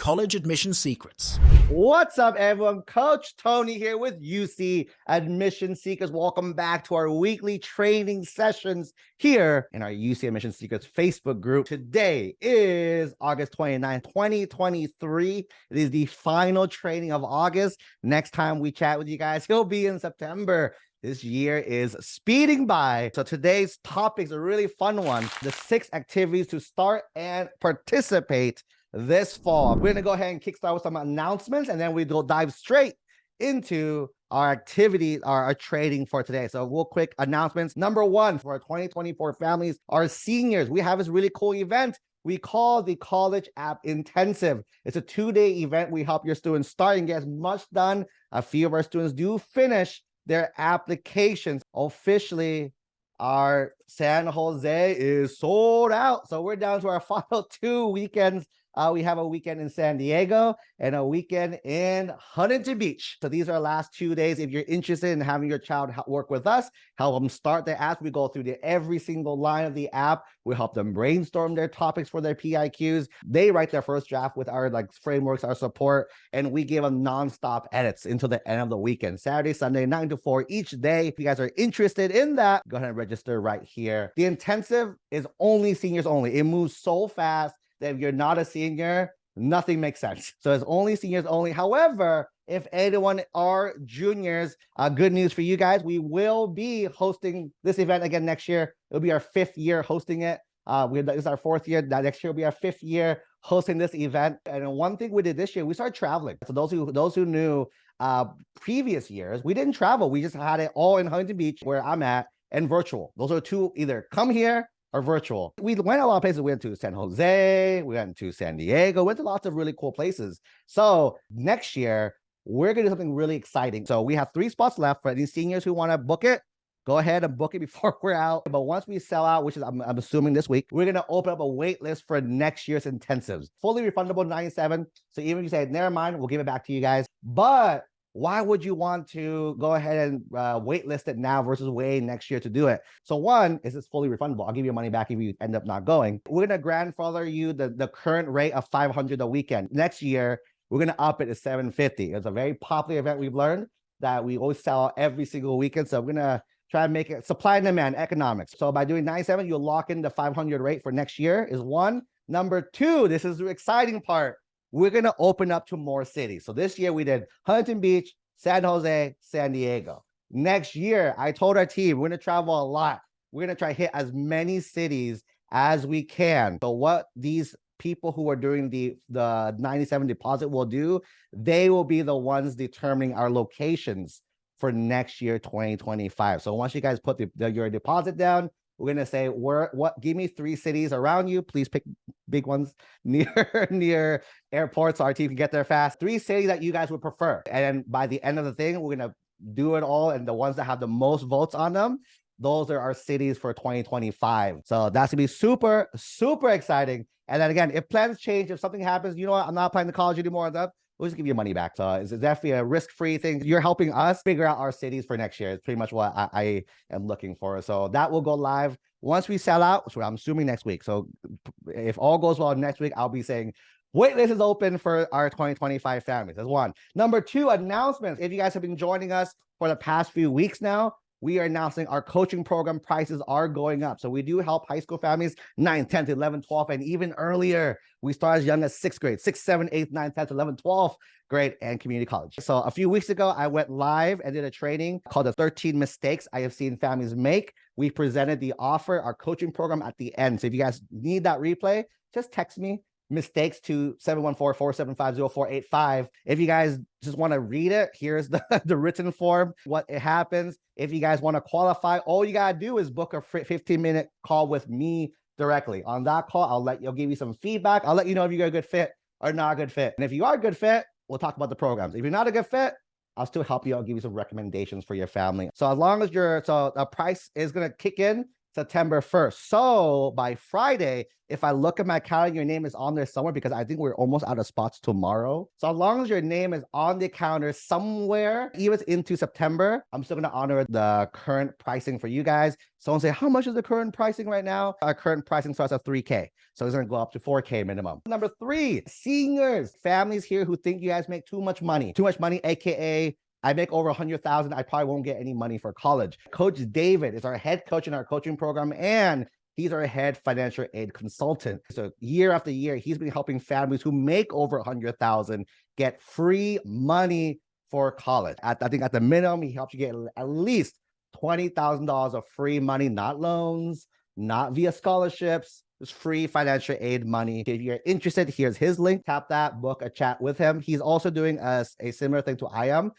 college admission secrets. What's up, everyone? Coach Tony here with UC Admission Seekers. Welcome back to our weekly training sessions here in our UC Admission Seekers Facebook group. Today is August 29th, 2023. It is the final training of August. Next time we chat with you guys, it'll be in September. This year is speeding by. So today's topic is a really fun one. The 6 activities to start and participate this fall. We're gonna go ahead and kickstart with some announcements, and then we will dive straight into our activity, our training for today. So real quick announcements. Number 1, for our 2024 families, our seniors, we have this really cool event we call the College App Intensive. It's a 2-day event. We help your students start and get as much done. A few of our students do finish their applications. Officially, our San Jose is sold out. So we're down to our final 2 weekends. We have a weekend in San Diego and a weekend in Huntington Beach. So these are our last 2 days. If you're interested in having your child work with us, help them start their app. We go through every single line of the app. We help them brainstorm their topics for their PIQs. They write their first draft with our frameworks, our support, and we give them nonstop edits until the end of the weekend. Saturday, Sunday, 9 to 4 each day. If you guys are interested in that, go ahead and register right here. The intensive is only seniors only. It moves so fast that if you're not a senior, nothing makes sense. So it's only seniors only. However, if anyone are juniors, good news for you guys. We will be hosting this event again next year. It'll be our 5th year hosting it. This is our 4th year. Next year will be our 5th year hosting this event. And one thing we did this year, we started traveling. So those who knew previous years, we didn't travel. We just had it all in Huntington Beach, where I'm at, and virtual. Those are 2, either come here or virtual. We went a lot of places. We went to San Jose, we went to San Diego, went to lots of really cool places. So next year, we're gonna do something really exciting. So we have 3 spots left for any seniors who wanna book it. Go ahead and book it before we're out. But once we sell out, which is I'm assuming this week, we're gonna open up a wait list for next year's intensives. Fully refundable, $97. So even if you say, never mind, we'll give it back to you guys. But why would you want to go ahead and waitlist it now versus waiting next year to do it? So 1 is it's fully refundable. I'll give you money back if you end up not going. We're going to grandfather you the current rate of $500 a weekend. Next year, we're going to up it to $750. It's a very popular event. We've learned that we always sell out every single weekend. So we're going to try and make it supply and demand economics. So by doing $97, you'll lock in the $500 rate for next year is 1. Number 2, this is the exciting part. We're going to open up to more cities. So this year we did Huntington Beach, San Jose, San Diego. Next year, I told our team, we're going to travel a lot. We're going to try to hit as many cities as we can. So what these people who are doing the 97 deposit will do, they will be the ones determining our locations for next year, 2025. So once you guys put your deposit down, we're going to say, give me 3 cities around you. Please pick big ones near airports so our team can get there fast. 3 cities that you guys would prefer. And by the end of the thing, we're going to do it all. And the ones that have the most votes on them, those are our cities for 2025. So that's going to be super, super exciting. And then again, if plans change, if something happens, you know what, I'm not applying to college anymore, we'll just give you money back. So it's definitely a risk-free thing. You're helping us figure out our cities for next year. It's pretty much what I am looking for. So that will go live once we sell out, which I'm assuming next week. So if all goes well next week, I'll be saying waitlist is open for our 2025 families. That's 1. Number 2, announcements. If you guys have been joining us for the past few weeks now, we are announcing our coaching program prices are going up. So we do help high school families 9th, 10th, 11th, 12th, and even earlier. We start as young as 6th grade, 6th, 7th, 8th, 9th, 10th, 11th, 12th grade, and community college. So a few weeks ago, I went live and did a training called the 13 Mistakes I Have Seen Families Make. We presented the offer, our coaching program at the end. So if you guys need that replay, just text me mistakes to 714-475-0485. If you guys just want to read it, here's the written form, what it happens. If you guys want to qualify, all you got to do is book a 15-minute call with me directly. On that call, I'll give you some feedback. I'll let you know if you're a good fit or not a good fit. And if you are a good fit, we'll talk about the programs. If you're not a good fit, I'll still help you. I'll give you some recommendations for your family. So as long as the price is going to kick in September 1st. So by Friday, if I look at my calendar, your name is on there somewhere because I think we're almost out of spots tomorrow. So as long as your name is on the calendar somewhere, even into September, I'm still going to honor the current pricing for you guys. Someone say, how much is the current pricing right now? Our current pricing starts at 3K. So it's going to go up to 4K minimum. Number 3, seniors, families here who think you guys make too much money, AKA I make over 100,000. I probably won't get any money for college. Coach David is our head coach in our coaching program, and he's our head financial aid consultant. So year after year, he's been helping families who make over 100,000 get free money for college. I think at the minimum, he helps you get at least $20,000 of free money, not loans, not via scholarships. It's free financial aid money. If you're interested, here's his link. Tap that, book a chat with him. He's also doing a similar thing to I am.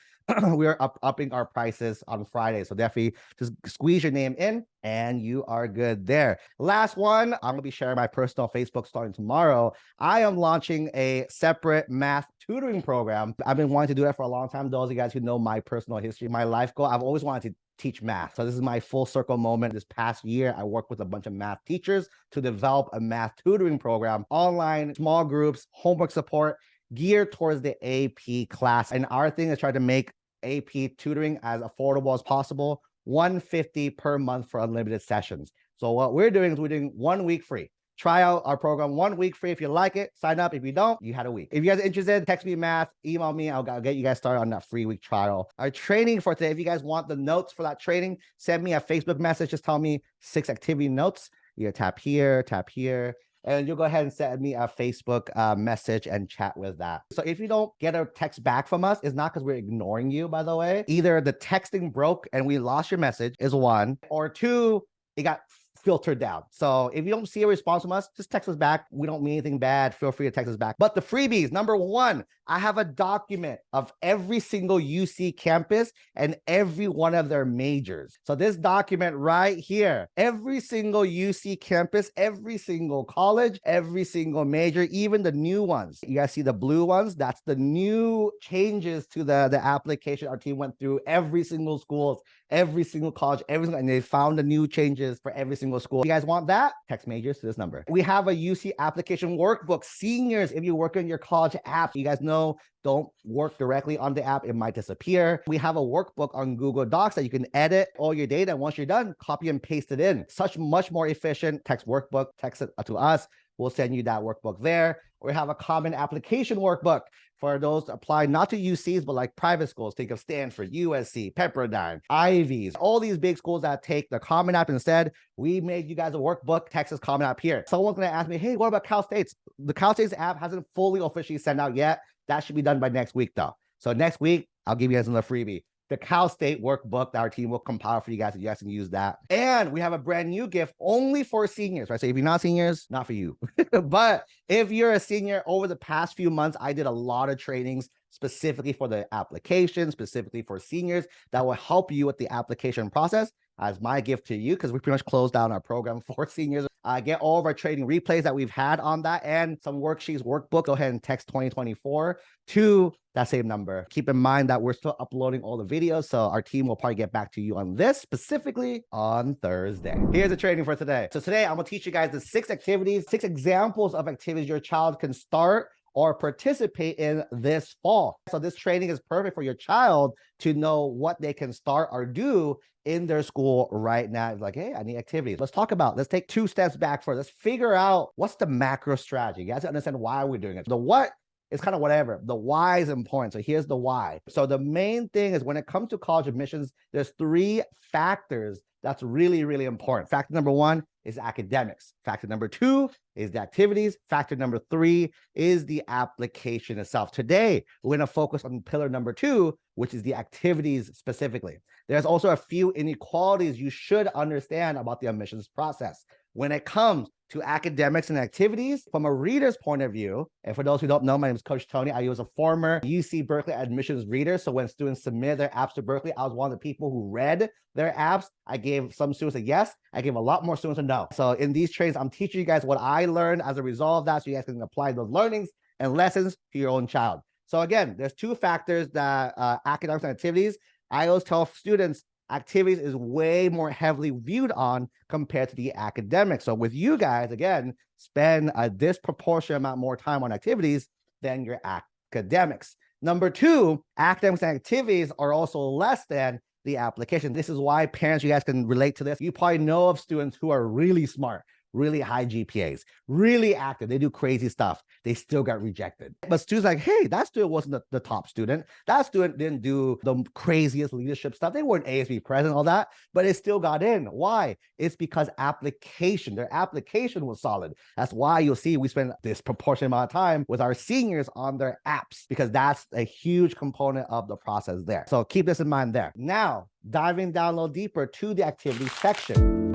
We are upping our prices on Friday. So definitely just squeeze your name in and you are good there. Last one, I'm going to be sharing my personal Facebook starting tomorrow. I am launching a separate math tutoring program. I've been wanting to do that for a long time. Those of you guys who know my personal history, my life goal, I've always wanted to teach math. So this is my full circle moment. This past year, I worked with a bunch of math teachers to develop a math tutoring program, online, small groups, homework support, geared towards the AP class. And our thing is try to make AP tutoring as affordable as possible, $150 per month for unlimited sessions. So what we're doing is we're doing 1 week free. Try out our program 1 week free. If you like it, sign up. If you don't, you had a week. If you guys are interested, text me math, email me. I'll get you guys started on that free week trial. Our training for today, if you guys want the notes for that training, send me a Facebook message. Just tell me 6 activity notes. You tap here, and you'll go ahead and send me a Facebook message and chat with that. So if you don't get a text back from us, it's not because we're ignoring you, by the way. Either the texting broke and we lost your message is 1, or 2, it got filtered down. So if you don't see a response from us, just text us back. We don't mean anything bad. Feel free to text us back. But the freebies, number 1, I have a document of every single UC campus and every one of their majors. So this document right here, every single UC campus, every single college, every single major, even the new ones. You guys see the blue ones? That's the new changes to the application. Our team went through every single schools, every single college, and they found the new changes for every single school. You guys want that? Text majors to this number. We have a UC application workbook. Seniors, if you work in your college app, you guys know, don't work directly on the app. It might disappear. We have a workbook on Google Docs that you can edit all your data. And once you're done, copy and paste it in. Much more efficient. Text workbook, text it to us. We'll send you that workbook there. We have a common application workbook for those that apply not to UCs, but like private schools. Think of Stanford, USC, Pepperdine, Ivies, all these big schools that take the Common App instead. We made you guys a workbook, Texas Common App here. Someone's going to ask me, hey, what about Cal State's? The Cal State's app hasn't fully officially sent out yet. That should be done by next week, though. So next week, I'll give you guys another freebie. The Cal State workbook that our team will compile for you guys, so you guys can use that. And we have a brand new gift only for seniors, right? So if you're not seniors, not for you. But if you're a senior, over the past few months, I did a lot of trainings specifically for the application, specifically for seniors that will help you with the application process. As my gift to you, because we pretty much closed down our program for seniors. Get all of our training replays that we've had on that and some worksheets, workbook. Go ahead and text 2024 to that same number. Keep in mind that we're still uploading all the videos, so our team will probably get back to you on this specifically on Thursday. Here's the training for today. So today I'm gonna teach you guys the 6 activities, 6 examples of activities your child can start or participate in this fall. So this training is perfect for your child to know what they can start or do in their school right now. It's like, hey, I need activities. Let's take 2 steps back first. Let's figure out what's the macro strategy. You guys understand why we're doing it. The what is kind of whatever. The why is important. So here's the why. So the main thing is when it comes to college admissions, there's 3 factors that's really, really important. Factor number 1 is academics. Factor number 2 is the activities. Factor number 3 is the application itself. Today, we're going to focus on pillar number 2, which is the activities specifically. There's also a few inequalities you should understand about the admissions process. When it comes to academics and activities, from a reader's point of view, and for those who don't know, my name is Coach Tony. I was a former UC Berkeley admissions reader. So when students submit their apps to Berkeley, I was one of the people who read their apps. I gave some students a yes. I gave a lot more students a no. So in these trainings, I'm teaching you guys what I learned as a result of that, so you guys can apply those learnings and lessons to your own child. So again, there's 2 factors that academics and activities. I always tell students, activities is way more heavily viewed on compared to the academics. So with you guys, again, spend a disproportionate amount more time on activities than your academics. Number two, academics and activities are also less than the application. This is why parents, you guys can relate to this. You probably know of students who are really smart, really high GPAs, really active. They do crazy stuff. They still got rejected. But students like, hey, that student wasn't the top student. That student didn't do the craziest leadership stuff. They weren't ASB president, all that, but it still got in. Why? It's because their application was solid. That's why you'll see we spend this proportionate amount of time with our seniors on their apps, because that's a huge component of the process there. So keep this in mind there. Now, diving down a little deeper to the activity section.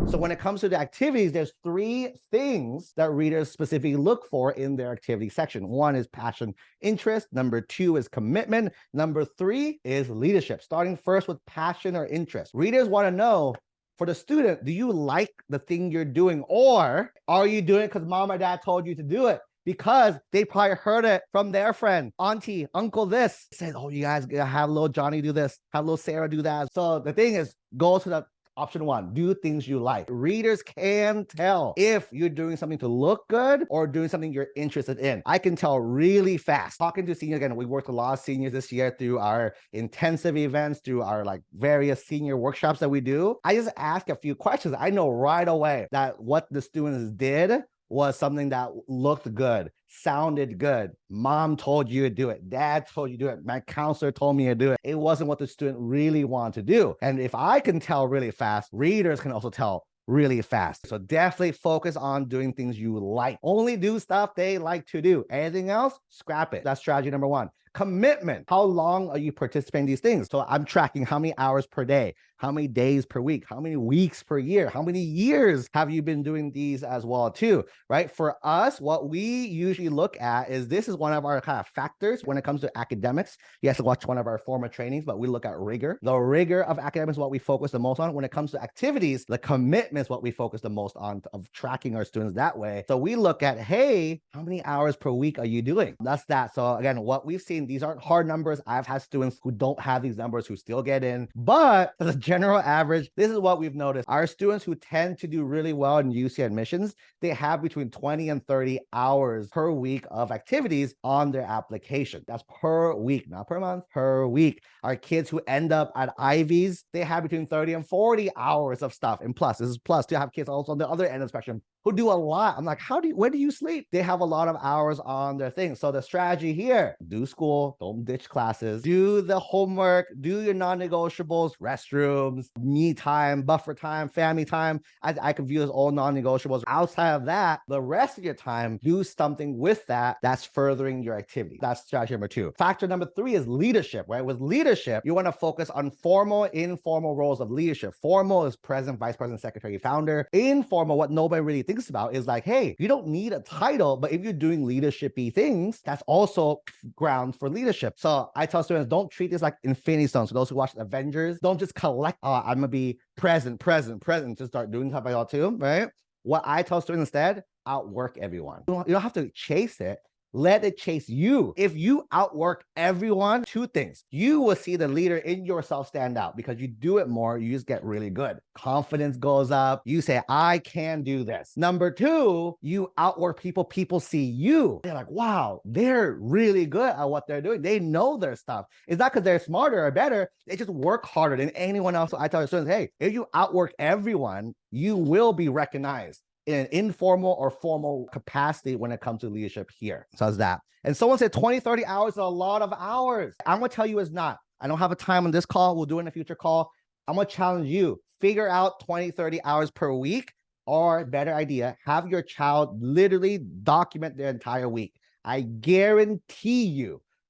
So when it comes to the activities, there's three things that readers specifically look for in their activity section. One is passion, interest. Number two is commitment. Number three is leadership. Starting first with passion or interest. Readers want to know, for the student, do you like the thing you're doing, or are you doing it because mom or dad told you to do it? Because they probably heard it from their friend, auntie, uncle, this. Said, oh, you guys gotta have little Johnny do this, have little Sarah do that. So the thing is, go to the option one, do things you like. Readers can tell if you're doing something to look good or doing something you're interested in. I can tell really fast. Talking to seniors, again, we worked with a lot of seniors this year through our intensive events, through our various senior workshops that we do. I just ask a few questions. I know right away that what the students did was something that looked good, sounded good. Mom told you to do it. Dad told you to do it. My counselor told me to do it. It wasn't what the student really wanted to do. And if I can tell really fast, readers can also tell really fast. So definitely focus on doing things you like. Only do stuff they like to do. Anything else, scrap it. That's strategy number one. Commitment. How long are you participating in these things? So I'm tracking how many hours per day, how many days per week, how many weeks per year, how many years have you been doing these as well too, right? For us, what we usually look at is, this is one of our kind of factors when it comes to academics. You have to watch one of our former trainings, but we look at rigor. The rigor of academics is what we focus the most on. When it comes to activities, the commitment is what we focus the most on, of tracking our students that way. So we look at, hey, how many hours per week are you doing? That's that. So again, what we've seen, these aren't hard numbers. I've had students who don't have these numbers who still get in, but as a general average, this is what we've noticed. Our students who tend to do really well in UC admissions, they have between 20 and 30 hours per week of activities on their application. That's per week, not per month, per week. Our kids who end up at Ivies, they have between 30 and 40 hours of stuff. And plus, this is plus to have kids also on the other end of the spectrum who do a lot. I'm like, when do you sleep? They have a lot of hours on their things. So the strategy here, do school, don't ditch classes, do the homework, do your non-negotiables, restrooms, me time, buffer time, family time. I could view as all non-negotiables. Outside of that, the rest of your time, do something with that that's furthering your activity. That's strategy number two. Factor number three is leadership, right? With leadership, you want to focus on formal, informal roles of leadership. Formal is president, vice president, secretary, founder. Informal, what nobody really thinks about is like, hey, you don't need a title, but if you're doing leadership-y things, that's also grounds for leadership. So I tell students, don't treat this like Infinity Stones. So those who watch Avengers, don't just collect, I'm gonna be present, just start doing stuff like that too, right? What I tell students instead, outwork everyone. You don't have to chase it. Let it chase you. If you outwork everyone, two things. You will see the leader in yourself stand out because you do it more. You just get really good. Confidence goes up. You say, I can do this. Number two, you outwork people. People see you. They're like, wow, they're really good at what they're doing. They know their stuff. It's not because they're smarter or better. They just work harder than anyone else. So I tell the students, hey, if you outwork everyone, you will be recognized in an informal or formal capacity when it comes to leadership here. So that's that. And someone said 20, 30 hours is a lot of hours. I'm going to tell you it's not. I don't have a time on this call. We'll do it in a future call. I'm going to challenge you. Figure out 20, 30 hours per week, or better idea, have your child literally document their entire week. I guarantee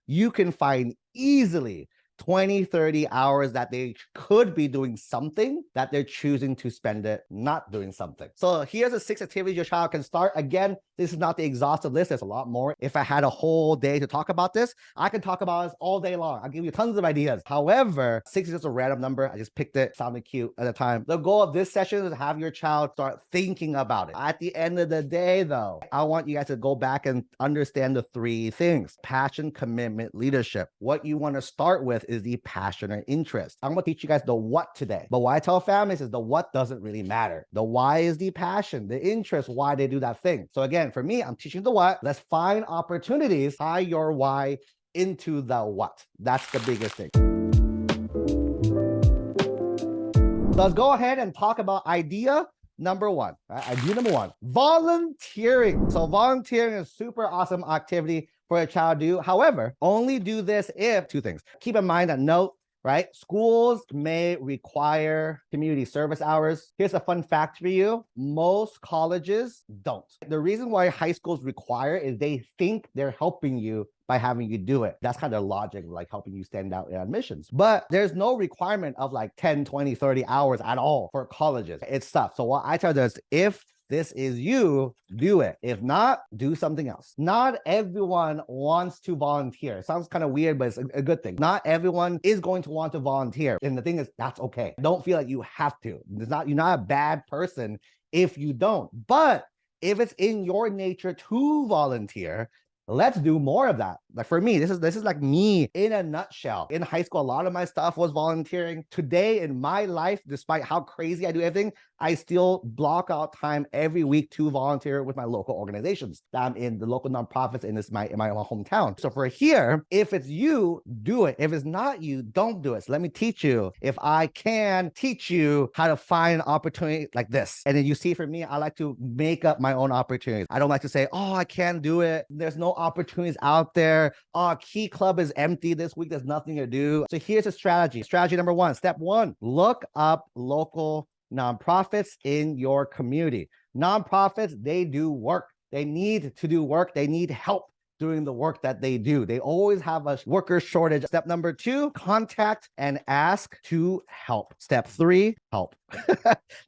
you can find easily 20, 30 hours that they could be doing something that they're choosing to spend it not doing something. So here's the 6 activities your child can start. Again, this is not the exhaustive list. There's a lot more. If I had a whole day to talk about this, I could talk about this all day long. I'll give you tons of ideas. However, 6 is just a random number. I just picked it, sounded cute at the time. The goal of this session is to have your child start thinking about it. At the end of the day, though, I want you guys to go back and understand the 3 things: passion, commitment, leadership. What you want to start with is the passion or interest. I'm going to teach you guys the what today. But what I tell families is the what doesn't really matter. The why is the passion, the interest, why they do that thing. So again, for me, I'm teaching the what. Let's find opportunities, tie your why into the what. That's the biggest thing. Let's go ahead and talk about idea number 1. Right? Idea number 1, volunteering. So volunteering is a super awesome activity for a child to do. However, only do this if 2 things. Keep in mind that note, right? Schools may require community service hours. Here's a fun fact for you. Most colleges don't. The reason why high schools require is they think they're helping you by having you do it. That's kind of logic, like helping you stand out in admissions. But there's no requirement of like 10, 20, 30 hours at all for colleges. It's tough. So what I tell them is, if this is you, do it. If not, do something else. Not everyone wants to volunteer. It sounds kind of weird, but it's a good thing. Not everyone is going to want to volunteer. And the thing is, that's okay. Don't feel like you have to. You're not a bad person if you don't. But if it's in your nature to volunteer, let's do more of that. Like for me, this is like me in a nutshell. In high school, a lot of my stuff was volunteering. Today in my life, despite how crazy I do everything, I still block out time every week to volunteer with my local organizations that I'm in, the local nonprofits in my hometown. So for here, if it's you, do it. If it's not you, don't do it. So let me teach you. If I can teach you how to find an opportunity like this. And then you see, for me, I like to make up my own opportunities. I don't like to say, oh, I can't do it. There's no opportunities out there. Oh, Key Club is empty this week. There's nothing to do. So here's a strategy. Strategy number 1, step 1, look up local nonprofits in your community. Nonprofits, they do work. They need to do work. They need help doing the work that they do. They always have a worker shortage. Step number 2, contact and ask to help. Step 3, help.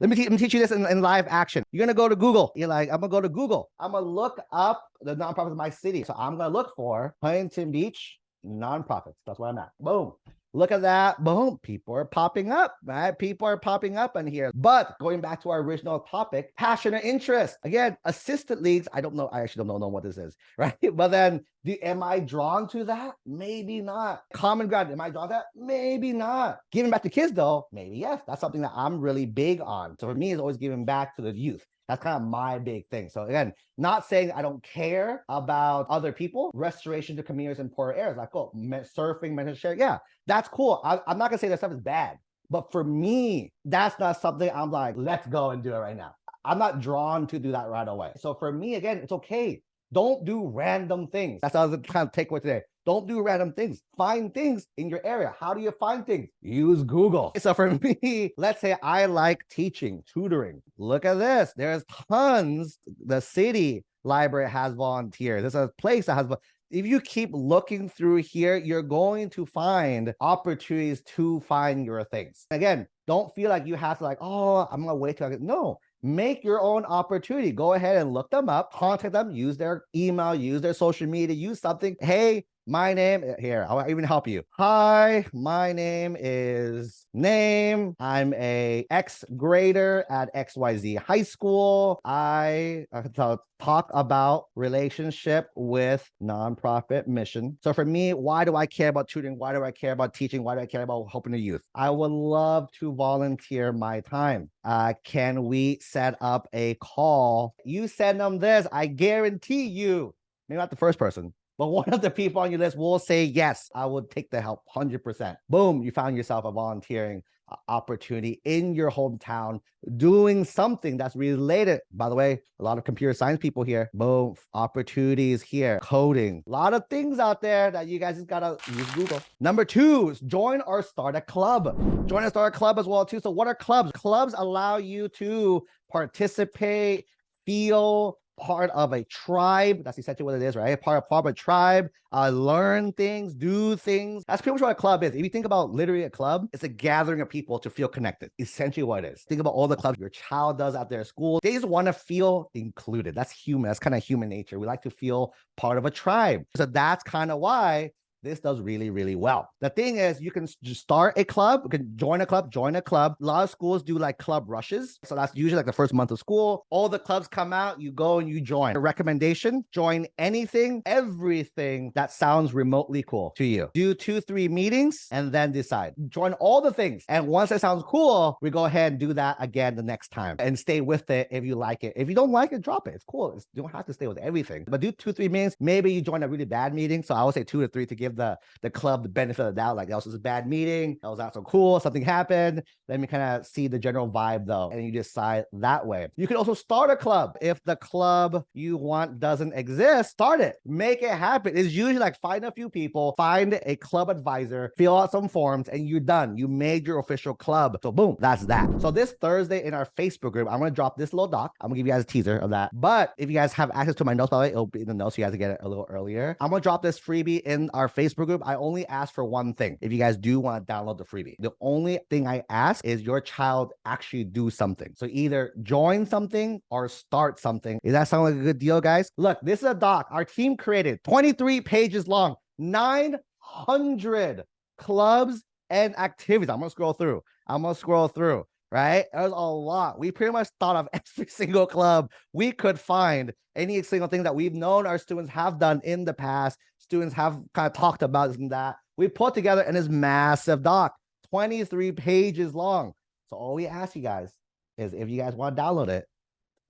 Let me teach you this in live action. You're going to go to Google. You're like, I'm going to go to Google. I'm going to look up the nonprofits in my city. So I'm going to look for Huntington Beach nonprofits. That's where I'm at. Boom. Look at that. Boom. People are popping up, right? People are popping up in here. But going back to our original topic, passion or interest. Again, assisted leagues. I actually don't know what this is, right? But then am I drawn to that? Maybe not. Common ground. Am I drawn to that? Maybe not. Giving back to kids though, maybe yes. That's something that I'm really big on. So for me, it's always giving back to the youth. That's kind of my big thing. So again, not saying I don't care about other people. Restoration to communities in poor areas, like, oh, surfing, mental share. Yeah, that's cool. I'm not gonna say that stuff is bad, but for me, that's not something I'm like, let's go and do it right now. I'm not drawn to do that right away. So for me, again, it's okay. Don't do random things. That's the kind of takeaway today. Don't do random things. Find things in your area. How do you find things? Use Google. So for me, let's say I like teaching, tutoring. Look at this. There's tons. The city library has volunteers. There's a place that has. If you keep looking through here, you're going to find opportunities to find your things. Again, don't feel like you have to like, oh, I'm going to wait till I get. No. Make your own opportunity. Go ahead and look them up, contact them, use their email, use their social media, use something. Hey, my name here, I'll even help you. Hi, my name is name. I'm a X grader at XYZ High School. I talk about relationship with nonprofit mission. So for me, why do I care about tutoring? Why do I care about teaching? Why do I care about helping the youth? I would love to volunteer my time. Can we set up a call? You send them this, I guarantee you, maybe not the first person, but one of the people on your list will say, yes, I would take the help 100%. Boom, you found yourself a volunteering opportunity in your hometown, doing something that's related. By the way, a lot of computer science people here. Boom, opportunities here, coding. A lot of things out there that you guys just gotta use Google. Number 2 is join or start a club. Join or start a club as well too. So what are clubs? Clubs allow you to participate, feel part of a tribe. That's essentially what it is, right? Part of a tribe, learn things, do things. That's pretty much what a club is. If you think about literally a club, it's a gathering of people to feel connected. Essentially what it is. Think about all the clubs your child does out there at school. They just want to feel included. That's human. That's kind of human nature. We like to feel part of a tribe. So that's kind of why this does really, really well. The thing is, you can just start a club, you can join a club. A lot of schools do like club rushes. So that's usually like the first month of school. All the clubs come out, you go and you join. A recommendation, join anything, everything that sounds remotely cool to you. Do 2-3 meetings and then decide. Join all the things. And once it sounds cool, we go ahead and do that again the next time and stay with it if you like it. If you don't like it, drop it. It's cool. You don't have to stay with everything, but do 2-3 meetings. Maybe you join a really bad meeting. So I would say 2 to 3 to give the club the benefit of the doubt. Like, that was just a bad meeting, that was not so cool, something happened. Let me kind of see the general vibe though, and you decide that way. You can also start a club. If the club you want doesn't exist, start it, make it happen. It's usually like find a few people, find a club advisor, fill out some forms, and you're done. You made your official club. So boom, that's that. So this Thursday in our Facebook group, I'm going to drop this little doc. I'm gonna give you guys a teaser of that. But if you guys have access to my notes, by the way, it'll be in the notes, so you guys to get it a little earlier. I'm gonna drop this freebie in our Facebook group. I only ask for one thing. If you guys do want to download the freebie, the only thing I ask is your child actually do something. So either join something or start something. Does that sound like a good deal, guys? Look, this is a doc our team created, 23 pages long, 900 clubs and activities. I'm gonna scroll through. Right? There's a lot. We pretty much thought of every single club we could find, any single thing that we've known our students have done in the past. Students have kind of talked about this and that. We put together in this massive doc, 23 pages long. So all we ask you guys is, if you guys want to download it,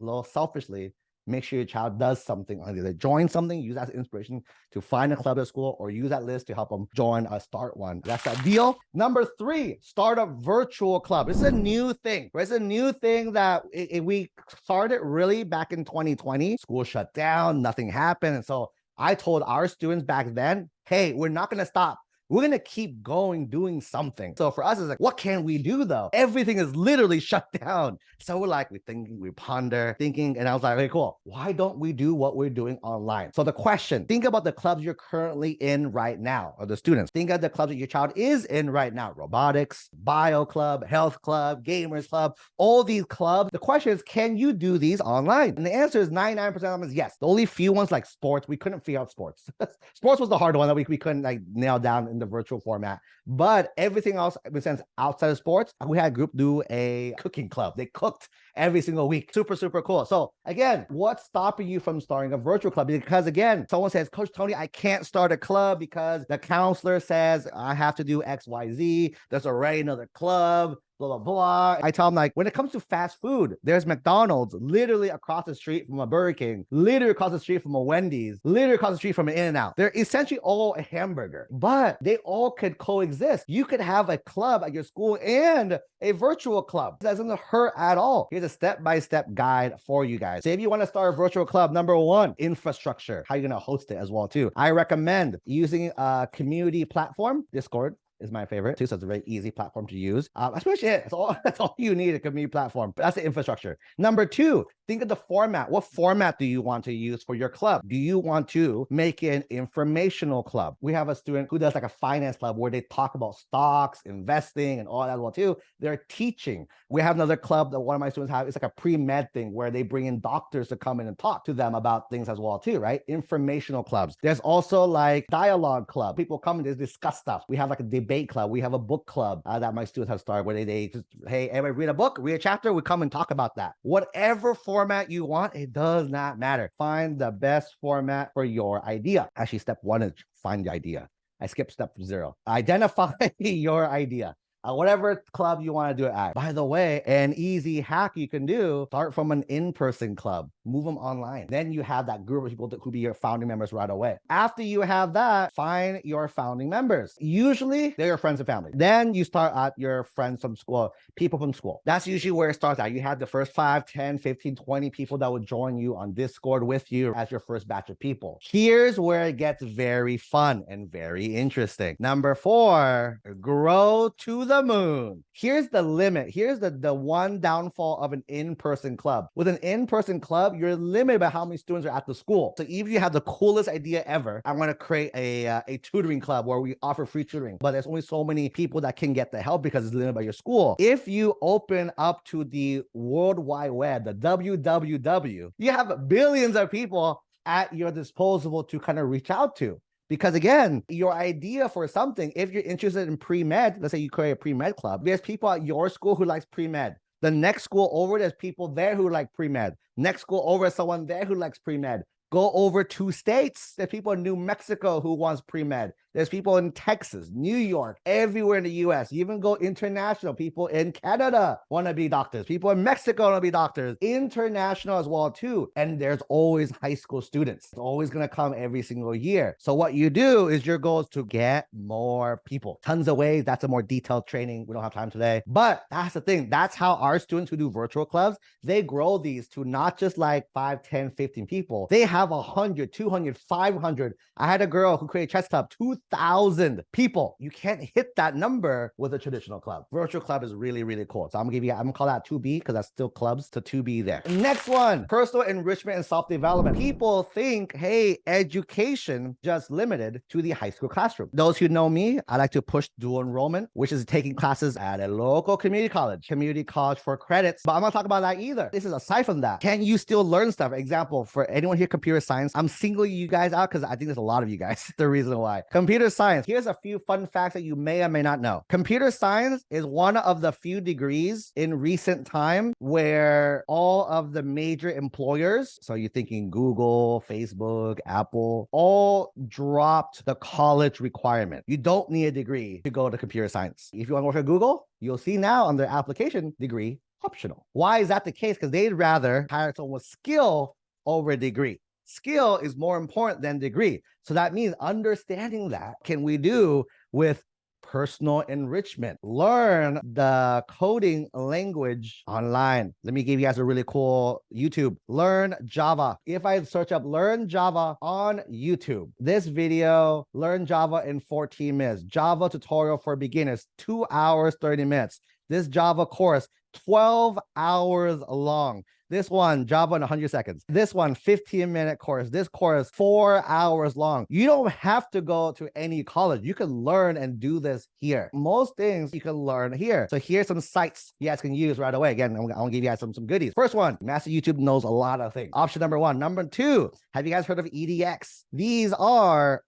a little selfishly, make sure your child does something, either join something, use that as inspiration to find a club at school, or use that list to help them join or start one. That's that deal. Number 3, start a virtual club. It's a new thing. It's a new thing that we started really back in 2020. School shut down, nothing happened. And so I told our students back then, hey, we're not going to stop. We're going to keep going, doing something. So for us, it's like, what can we do though? Everything is literally shut down. So we're like, we ponder, thinking, and I was like, okay, cool. Why don't we do what we're doing online? So the question, think about the clubs you're currently in right now, or the students. Think of the clubs that your child is in right now. Robotics, bio club, health club, gamers club, all these clubs. The question is, can you do these online? And the answer is 99% of them is yes. The only few ones like sports, we couldn't figure out sports. Sports was the hard one that we couldn't like nail down in the virtual format, but everything else, in a sense, outside of sports, we had a group do a cooking club. They cooked every single week. Super, super cool. So again, what's stopping you from starting a virtual club? Because again, someone says, Coach Tony, I can't start a club because the counselor says I have to do XYZ. There's already another club. Blah, blah, blah. I tell them, like, when it comes to fast food, there's McDonald's literally across the street from a Burger King, literally across the street from a Wendy's, literally across the street from an In-N-Out. They're essentially all a hamburger, but they all could coexist. You could have a club at your school and a virtual club. That doesn't hurt at all. Here's a step-by-step guide for you guys. So if you want to start a virtual club, number 1, infrastructure. How are you going to host it as well too? I recommend using a community platform. Discord is my favorite too, so it's a very easy platform to use. That's pretty much it. That's all you need, a community platform. But that's the infrastructure. Number 2, think of the format. What format do you want to use for your club? Do you want to make an informational club? We have a student who does like a finance club where they talk about stocks, investing, and all that as well too. They're teaching. We have another club that one of my students have. It's like a pre-med thing where they bring in doctors to come in and talk to them about things as well too, right? Informational clubs. There's also like dialogue club. People come and they discuss stuff. We have like a debate club. We have a book club that my students have started where they just, hey, everybody read a book, read a chapter, we come and talk about that. Whatever format you want, it does not matter. Find the best format for your idea. Actually, step 1 is find the idea. I skipped step 0. Identify your idea. Whatever club you want to do it at. By the way, an easy hack you can do, start from an in-person club, move them online. Then you have that group of people who be your founding members right away. After you have that, find your founding members. Usually they're your friends and family. Then you start at your friends from school, people from school. That's usually where it starts at. You have the first 5, 10, 15, 20 people that will join you on Discord with you as your first batch of people. Here's where it gets very fun and very interesting. Number 4, grow to the the moon. Here's the limit. Here's the one downfall of an in-person club. With an in-person club, you're limited by how many students are at the school. So even if you have the coolest idea ever, I want to create a tutoring club where we offer free tutoring, but there's only so many people that can get the help because it's limited by your school. If you open up to the World Wide Web, the WWW, you have billions of people at your disposal to kind of reach out to. Because again, your idea for something, if you're interested in pre-med, let's say you create a pre-med club, there's people at your school who likes pre-med. The next school over, there's people there who like pre-med. Next school over, someone there who likes pre-med. Go over 2 states. There's people in New Mexico who wants pre-med. There's people in Texas, New York, everywhere in the US. You even go international. People in Canada want to be doctors. People in Mexico want to be doctors. International as well too. And there's always high school students. It's always going to come every single year. So what you do is your goal is to get more people. Tons of ways. That's a more detailed training. We don't have time today. But that's the thing. That's how our students who do virtual clubs, they grow these to not just like 5, 10, 15 people. They have 100, 200, 500. I had a girl who created Chess Club, 2,000 people. You can't hit that number with a traditional club. Virtual club is really, really cool. So I'm gonna call that 2B because that's still clubs to 2B there. Next one, personal enrichment and self-development. People think, hey, education just limited to the high school classroom. Those who know me, I like to push dual enrollment, which is taking classes at a local community college for credits. But I'm not talking about that either. This is aside from that. Can you still learn stuff? Example, for anyone here, computer science, I'm singling you guys out because I think there's a lot of you guys. The reason why. Computer science. Here's a few fun facts that you may or may not know. Computer science is one of the few degrees in recent time where all of the major employers, so you're thinking Google, Facebook, Apple, all dropped the college requirement. You don't need a degree to go to computer science. If you want to work at Google, you'll see now on their application degree optional. Why is that the case? Because they'd rather hire someone with skill over a degree. Skill is more important than degree. So that means understanding that can we do with personal enrichment. Learn the coding language online. Let me give you guys a really cool YouTube. Learn Java. If I search up Learn Java on YouTube, this video, Learn Java in 14 minutes. Java tutorial for beginners, 2 hours, 30 minutes. This Java course, 12 hours long. This one, Java in 100 seconds. This one, 15-minute course. This course, 4 hours long. You don't have to go to any college. You can learn and do this here. Most things you can learn here. So here's some sites you guys can use right away. Again, I'm gonna give you guys some goodies. First one, Master YouTube knows a lot of things. Option number 1. Number 2, have you guys heard of EDX? These are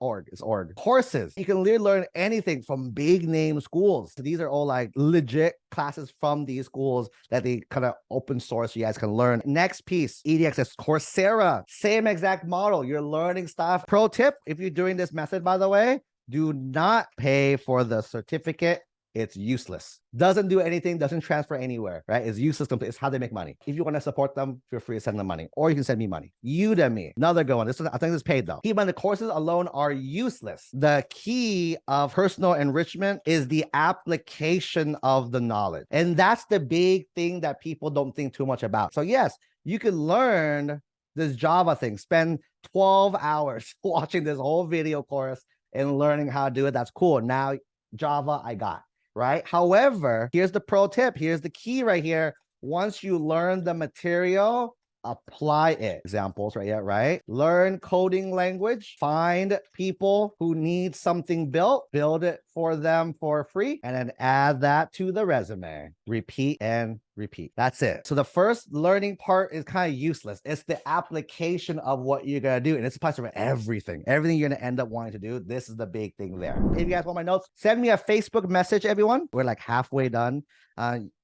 courses. You can literally learn anything from big name schools. So these are all like legit classes from these schools that they kind of open source so you guys can learn. Next piece, EDX is Coursera. Same exact model. You're learning stuff. Pro tip, if you're doing this method, by the way, do not pay for the certificate. It's useless. Doesn't do anything, doesn't transfer anywhere, right? It's useless. It's how they make money. If you want to support them, feel free to send them money, or you can send me money. Udemy, another good one. I think this is paid though. Keep in mind, the courses alone are useless. The key of personal enrichment is the application of the knowledge. And that's the big thing that people don't think too much about. So yes, you can learn this Java thing, spend 12 hours watching this whole video course and learning how to do it. That's cool. Now, Java, I got. Right? However, here's the pro tip. Here's the key right here. Once you learn the material, apply it. Examples right here, right? Learn coding language, find people who need something built, build it for them for free, and then add that to the resume. Repeat and repeat. That's it. So the first learning part is kind of useless. It's the application of what you're going to do. And it's applies to everything. Everything you're going to end up wanting to do. This is the big thing there. If you guys want my notes, send me a Facebook message, everyone. We're like halfway done.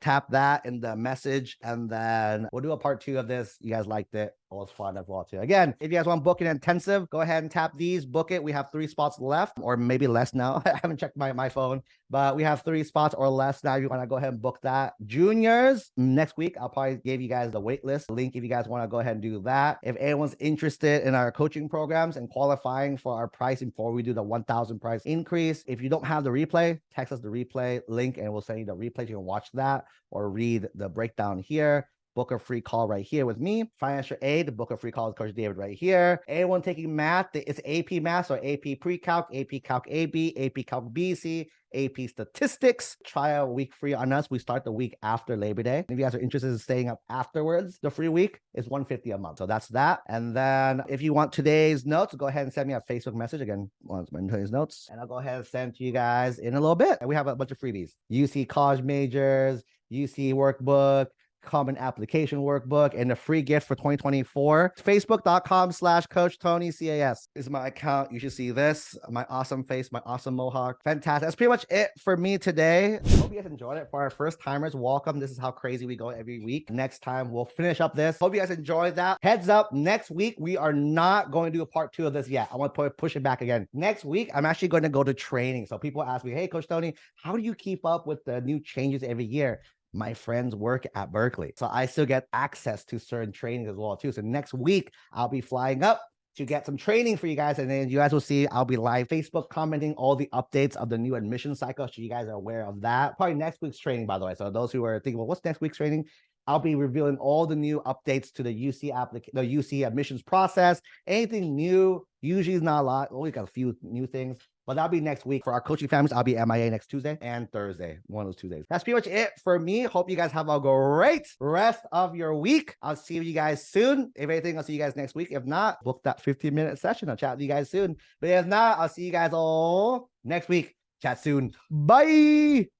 Tap that in the message, and then we'll do a part 2 of this. You guys liked it. It was fun as well too. Again, if you guys want to book an intensive, go ahead and tap these, book it. We have 3 spots left, or maybe less now. I haven't checked my phone, but we have 3 spots or less now. If you want to go ahead and book that. Juniors, next week, I'll probably give you guys the wait list link if you guys want to go ahead and do that. If anyone's interested in our coaching programs and qualifying for our pricing before we do the 1,000 price increase, if you don't have the replay, text us the replay link and we'll send you the replay. You can watch that or read the breakdown here. book a free call right here with me. Financial aid, book a free call with Coach David right here. Anyone taking math, it's AP math, so AP pre-calc, AP calc AB, AP calc BC, AP statistics. Try a week free on us. We start the week after Labor Day. If you guys are interested in staying up afterwards, the free week is $150 a month. So that's that. And then if you want today's notes, go ahead and send me a Facebook message. Again, once my today's notes, and I'll go ahead and send to you guys in a little bit. And we have a bunch of freebies. UC college majors, UC workbook, common application workbook, and a free gift for 2024. Facebook.com/Coach Tony CAS is my account. You should see this, my awesome face, my awesome mohawk. Fantastic. That's pretty much it for me today. Hope you guys enjoyed it. For our first timers, welcome. This is how crazy we go every week. Next time we'll finish up this. Hope you guys enjoyed that. Heads up, next week we are not going to do a part 2 of this yet. I want to push it back again. Next week I'm actually going to go to training. So people ask me, hey Coach Tony, how do you keep up with the new changes every year? My friends work at Berkeley, so I still get access to certain trainings as well too. So next week I'll be flying up to get some training for you guys, and then you guys will see I'll be live Facebook commenting all the updates of the new admission cycle, so you guys are aware of that. Probably next week's training, by the way. So those who are thinking, well, what's next week's training? I'll be revealing all the new updates to the UC admissions process. Anything new, usually is not a lot. We got a few new things, but that'll be next week. For our coaching families, I'll be MIA next Tuesday and Thursday, one of those 2 days. That's pretty much it for me. Hope you guys have a great rest of your week. I'll see you guys soon. If anything, I'll see you guys next week. If not, book that 15-minute session. I'll chat with you guys soon. But if not, I'll see you guys all next week. Chat soon. Bye.